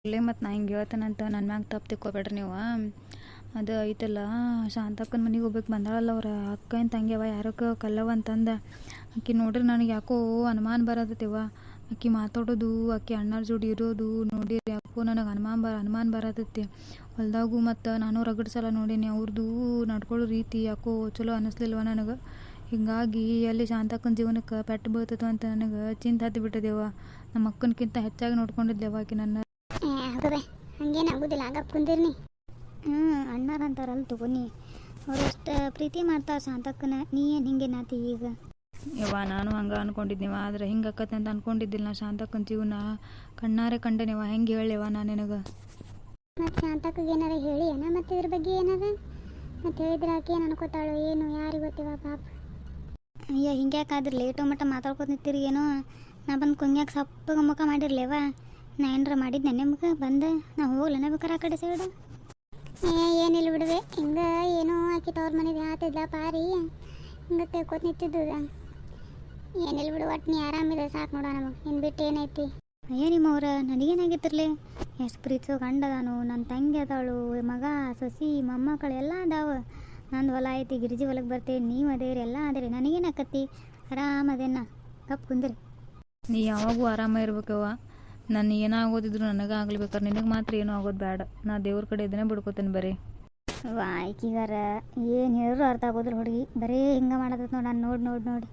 ಇಲ್ಲೇ ಮತ್ತು ನಾ ಹಿಂಗೆ ಹೇಳ್ತೇನಂತ ನನ್ನ ಮ್ಯಾಗ ತಪ್ಪು ತಿಕ್ಕೋಬೇಡ್ರಿ ನೀವು. ಅದು ಐತಲ್ಲ ಶಾಂತಕ್ಕನ ಮನೆಗೆ ಹೋಗ್ಬೇಕು ಬಂದಾಳಲ್ಲ ಅವ್ರ ಅಕ್ಕ ಏನು ತಂಗ್ಯವ ಯಾರಕ್ಕೆ ಕಲ್ಲವ ಅಂತಂದ ಆಕಿ ನೋಡ್ರಿ ನನಗೆ ಯಾಕೋ ಅನುಮಾನ ಬರತ್ತೈತಿವ. ಆಕಿ ಮಾತಾಡೋದು ಆಕಿ ಅಣ್ಣರ ಜೋಡಿ ಇರೋದು ನೋಡಿರಿ ಯಾಕೋ ನನಗೆ ಅನುಮಾನ ಬರತ್ತೈತಿ. ಹೊಲ್ದಾಗೂ ಮತ್ತು ನಾನು ರಗಡ್ ಸಲ ನೋಡೀನಿ ಅವ್ರದ್ದು ನಡ್ಕೊಳ್ಳೋ ರೀತಿ ಯಾಕೋ ಚಲೋ ಅನ್ನಿಸ್ಲಿಲ್ವ ನನಗೆ. ಹೀಗಾಗಿ ಎಲ್ಲಿ ಶಾಂತಕ್ಕನ ಜೀವನಕ್ಕೆ ಪೆಟ್ಟು ಬೀಳ್ತೈತೋ ಅಂತ ನನಗೆ ಚಿಂತೆ ಹತ್ತಿ ಬಿಟ್ಟದೇವ. ನಮ್ಮ ಅಕ್ಕನಕ್ಕಿಂತ ಹೆಚ್ಚಾಗಿ ನೋಡ್ಕೊಂಡಿದ್ಲೇವ ಆಕಿ ನನ್ನ. ಹೌದವೆ ಹಂಗೇನು ಆಗೋದಿಲ್ಲ ಆಗ ಕುಂದಿರ್ನಿ. ಅಣ್ಣಾರ ಅಂತಾರಲ್ಲ ತಗೋನಿ ಅವ್ರು ಅಷ್ಟು ಪ್ರೀತಿ ಮಾಡ್ತಾರೆ ಶಾಂತಕ್ಕನ. ನೀ ಏನು ಹಿಂಗೇನಾತಿ ಈಗ? ಯವ್ವ ನಾನು ಹಂಗೆ ಅನ್ಕೊಂಡಿದ್ನಿವ, ಆದ್ರೆ ಹಿಂಗೆ ಅಕ್ಕತ್ತೆ ಅಂತ ಅನ್ಕೊಂಡಿದ್ದಿಲ್ಲ. ನಾ ಶಾಂತಕ್ಕನ ಜೀವನ ಕಣ್ಣಾರೆ ಕಂಡೇನಿವ. ಹೆಂಗೆ ಹೇಳೇವ ನಾನು ನಿನಗೆ? ಮತ್ತು ಶಾಂತಕ್ಕಗೆ ಏನಾರ ಹೇಳಿ ಏನ ಮತ್ತು ಇದ್ರ ಬಗ್ಗೆ ಏನಾರ ಮತ್ತು ಹೇಳಿದ್ರೆ ಆಕೆ ಏನು ಅನ್ಕೋತಾಳು ಏನು ಯಾರಿಗೆ ಗೊತ್ತಿವ ಪಾಪ. ಅಯ್ಯ ಹಿಂಗ್ಯಾಕಾದ್ರೆ ಲೇಟು ಮಟ್ಟ ಮಾತಾಡ್ಕೊತ ನಿಂತಿರಿ ಏನೋ. ನಾ ಬಂದು ಕುಂಗ್ಯಾಕೆ ಸಪ್ಪಗೆ ಮುಖ ಮಾಡಿರ್ಲೇವ. ನಾ ಏನಾರ ಮಾಡಿದ್ನೆ ನಿಮ್ಗೆ ಬಂದು ನಾ ಹೋಗ್ಲೇನ ಬೇಕಾರೆ ಆ ಕಡೆ ಸೈಡು? ಏನಿಲ್ಲ ಬಿಡುವೆ ಹಿಂಗೆ ಏನೋ ಆಕಿ ತವ್ರ ಮನೆಗೆ ಆತಿದ್ಲ ಪಾರಿ ಹಿಂಗೆ ಕೇಳ್ಕೊತ ನಿಂತಿದ್ದು. ಏನಿಲ್ಲ ಬಿಡು ಒಟ್ಟು ನೀ ಆರಾಮಿದೆ ಸಾಕು ನೋಡೋ ನಮಗೆ ಇನ್ನು ಬಿಟ್ಟು ಏನೈತಿ. ಅಯ್ಯ ನಿಮ್ಮವ್ರ ನನಗೇನಾಗಿತ್ತಿರ್ಲಿ ಎಷ್ಟು ಪ್ರೀತಿಸೋ ಗಂಡ ಅದಾನು, ನನ್ನ ತಂಗಿ ಅದಾಳು, ಮಗ ಸೊಸಿ ಮೊಮ್ಮಕ್ಕಳು ಎಲ್ಲ ಅದಾವ. ನಂದು ಹೊಲ ಐತಿ ಗಿರಿಜಿ ಹೊಲಕ್ಕೆ ಬರ್ತೇವೆ, ನೀವು ಅದೇರಿ ಎಲ್ಲ ಅದೇರಿ. ನನಗೇನಾಕತ್ತಿ ಆರಾಮದೇನ ಕಪ್ ಕುಂದ್ರಿ. ನೀ ಯಾವಾಗೂ ಆರಾಮ ಇರ್ಬೇಕವ್ವ. ನಾನು ಏನಾಗೋದಿದ್ರು ನನಗೆ ಆಗ್ಲಿಬೇಕಾರೆ ನಿನಗೆ ಮಾತ್ರ ಏನೂ ಆಗೋದು ಬೇಡ. ನಾ ದೇವ್ರ ಕಡೆ ಇದನ್ನೇ ಬಿಡ್ಕೋತೇನೆ ಬರೀ. ಆಯ್ಕಿಗಾರ ಏನು ಹೇಳಿದ್ರು ಅರ್ಥ ಆಗೋದಿಲ್ಲ ಹುಡುಗಿ. ಬರೀ ಹಿಂಗೆ ಮಾಡೋದತ್ ನೋಡಿ ನಾನು ನೋಡಿ